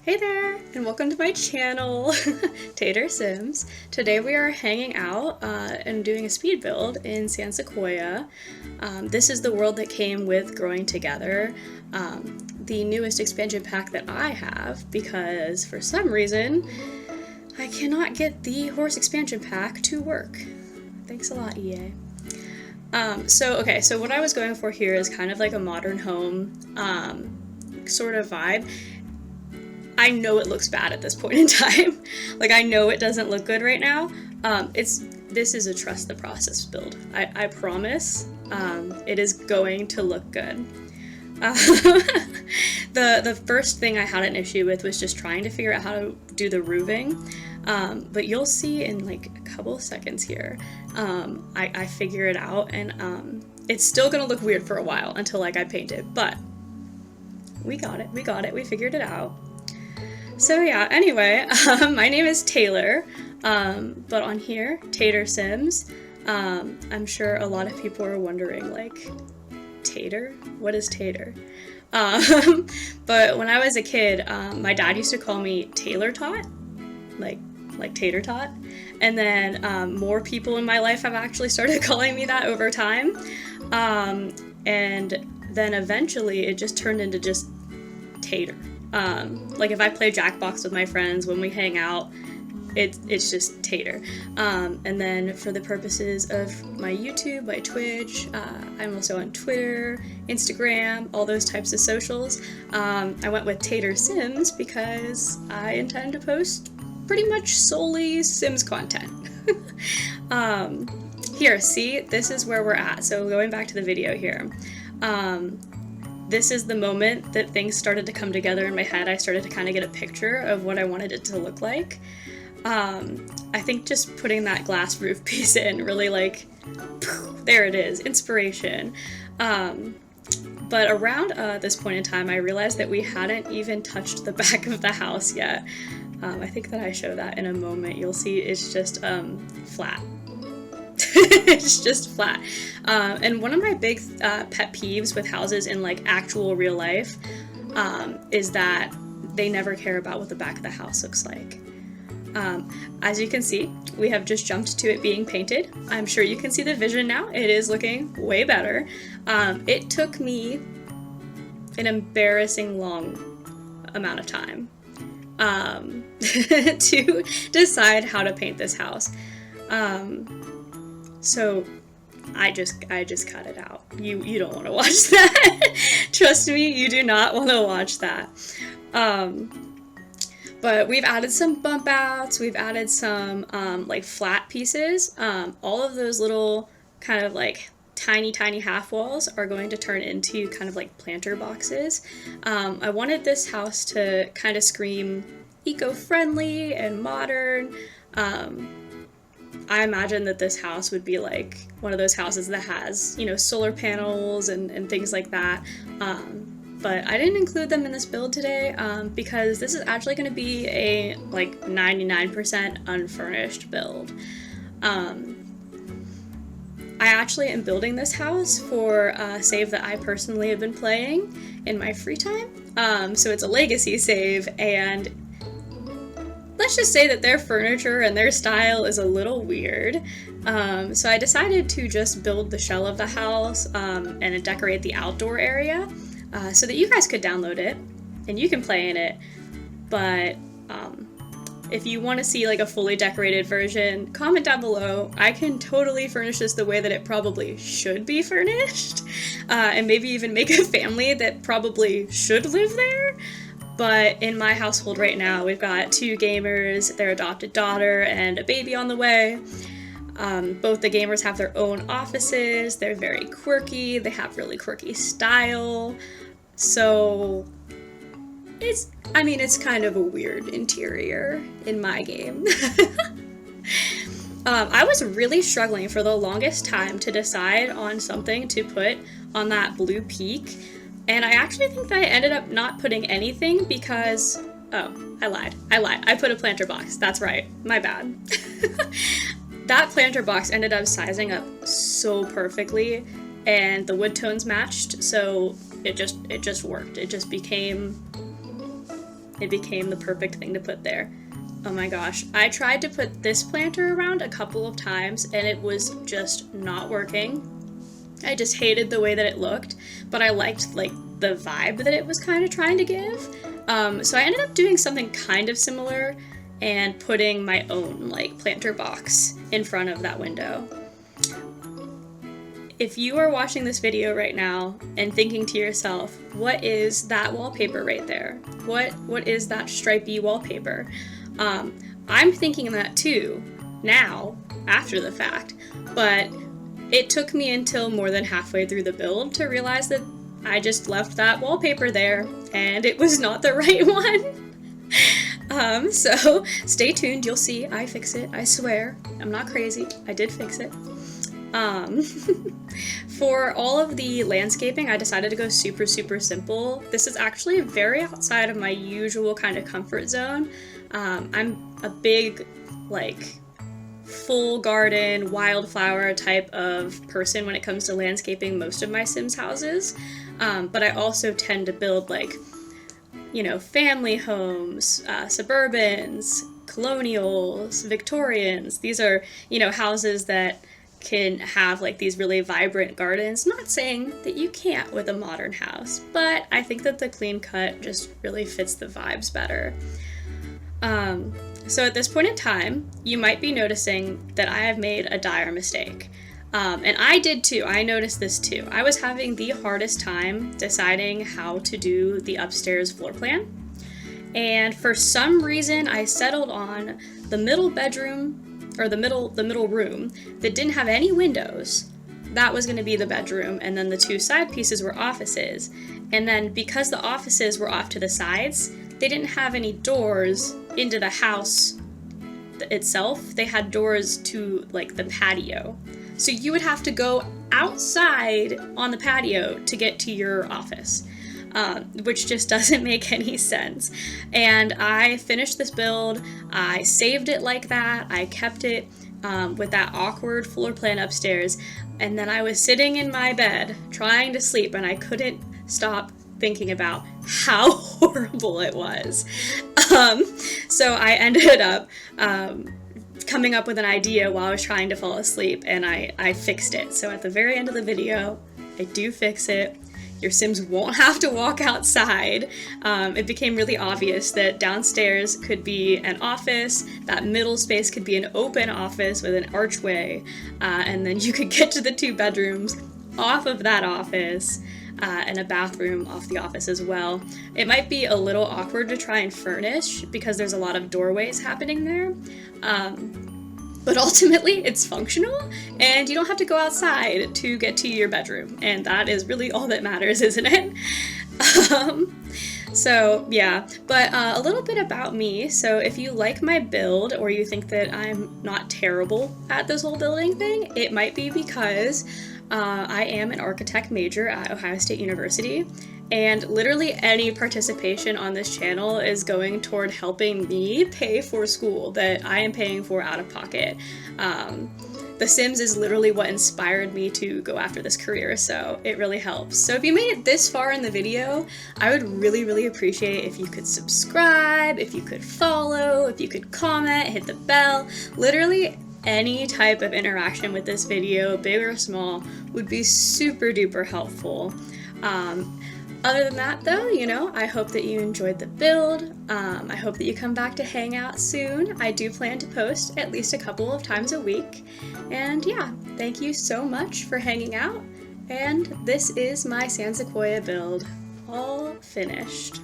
Hey there, and welcome to my channel, Tater Sims. Today we are hanging out and doing a speed build in San Sequoia. This is the world that came with Growing Together, the newest expansion pack that I have, because for some reason I cannot get the horse expansion pack to work. Thanks a lot, EA. So what I was going for here is kind of like a modern home sort of vibe. I know it looks bad at this point in time. Like, I know it doesn't look good right now. This is a trust the process build. I promise it is going to look good. The first thing I had an issue with was just trying to figure out how to do the roofing. But you'll see in like a couple of seconds here, I figure it out, and it's still gonna look weird for a while until like I paint it, but we got it, we figured it out. So yeah, anyway, my name is Taylor, but on here, Tater Sims. I'm sure a lot of people are wondering, like, Tater? What is Tater? But when I was a kid, my dad used to call me Taylor Tot, like Tater Tot, and then more people in my life have actually started calling me that over time, and then eventually it just turned into just Tater. Like if I play Jackbox with my friends when we hang out, it's just Tater. And then for the purposes of my YouTube, my Twitch, I'm also on Twitter, Instagram, all those types of socials. I went with Tater Sims because I intend to post pretty much solely Sims content. Here, see, this is where we're at. So going back to the video here. This is the moment that things started to come together in my head. I started to kind of get a picture of what I wanted it to look like. I think just putting that glass roof piece in really like, there it is, inspiration. But around this point in time, I realized that we hadn't even touched the back of the house yet. I think that I show that in a moment. You'll see it's just flat. It's just flat. And one of my big pet peeves with houses in like actual real life is that they never care about what the back of the house looks like. As you can see, we have just jumped to it being painted. I'm sure you can see the vision now. It is looking way better. It took me an embarrassing long amount of time to decide how to paint this house. So I just cut it out. You don't want to watch that. Trust me, you do not want to watch that. But we've added some bump outs. We've added some like flat pieces. All of those little kind of like tiny half walls are going to turn into kind of like planter boxes. I wanted this house to kind of scream eco-friendly and modern. I imagine that this house would be like one of those houses that has, you know, solar panels and things like that. But I didn't include them in this build today because this is actually going to be a like 99% unfurnished build. I actually am building this house for a save that I personally have been playing in my free time. So it's a legacy save, and let's just say that their furniture and their style is a little weird. So I decided to just build the shell of the house and decorate the outdoor area so that you guys could download it and you can play in it. But if you want to see like a fully decorated version, comment down below. I can totally furnish this the way that it probably should be furnished, and maybe even make a family that probably should live there. But in my household right now, we've got 2 gamers, their adopted daughter, and a baby on the way. Both the gamers have their own offices. They're very quirky. They have really quirky style. So it's kind of a weird interior in my game. I was really struggling for the longest time to decide on something to put on that blue peak. And I actually think that I ended up not putting anything because, oh, I lied. I put a planter box. That's right. My bad. That planter box ended up sizing up so perfectly, and the wood tones matched, so it just worked. It just became it became the perfect thing to put there. Oh my gosh, I tried to put this planter around a couple of times and it was just not working. I just hated the way that it looked, but I liked like the vibe that it was kind of trying to give. So I ended up doing something kind of similar and putting my own like planter box in front of that window. If you are watching this video right now and thinking to yourself, what is that wallpaper right there? What is that stripy wallpaper? I'm thinking that too, now, after the fact, but it took me until more than halfway through the build to realize that I just left that wallpaper there and it was not the right one. So stay tuned, you'll see I fix it, I swear. I'm not crazy, I did fix it. For all of the landscaping, I decided to go super simple. This is actually very outside of my usual kind of comfort zone. I'm a big, like, full garden, wildflower type of person when it comes to landscaping most of my Sims houses. But I also tend to build, like, you know, family homes, suburbans, colonials, Victorians. These are, you know, houses that can have like these really vibrant gardens. Not saying that you can't with a modern house, but I think that the clean cut just really fits the vibes better. So at this point in time, you might be noticing that I have made a dire mistake. And I did too, I noticed this too. I was having the hardest time deciding how to do the upstairs floor plan. And for some reason, I settled on the middle bedroom, or the middle room that didn't have any windows. That was going to be the bedroom, and then the two side pieces were offices. And then because the offices were off to the sides, they didn't have any doors into the house itself. They had doors to like the patio. So you would have to go outside on the patio to get to your office. Which just doesn't make any sense. And I finished this build, I saved it like that, I kept it with that awkward floor plan upstairs, and then I was sitting in my bed trying to sleep and I couldn't stop thinking about how horrible it was. So I ended up coming up with an idea while I was trying to fall asleep, and I fixed it. So at the very end of the video, I do fix it. Your Sims won't have to walk outside. It became really obvious that downstairs could be an office, that middle space could be an open office with an archway, and then you could get to the two bedrooms off of that office, and a bathroom off the office as well. It might be a little awkward to try and furnish because there's a lot of doorways happening there. But ultimately, it's functional, and you don't have to go outside to get to your bedroom, and that is really all that matters, isn't it? So, yeah, but a little bit about me. So if you like my build, or you think that I'm not terrible at this whole building thing, it might be because I am an architect major at Ohio State University, and literally any participation on this channel is going toward helping me pay for school that I am paying for out of pocket. The Sims is literally what inspired me to go after this career, so it really helps. So if you made it this far in the video, I would really appreciate it if you could subscribe, if you could follow, if you could comment, hit the bell. Literally any type of interaction with this video, big or small, would be super duper helpful. Other than that though, you know, I hope that you enjoyed the build. I hope that you come back to hang out soon. I do plan to post at least a couple of times a week. And yeah, thank you so much for hanging out. And this is my San Sequoia build, all finished.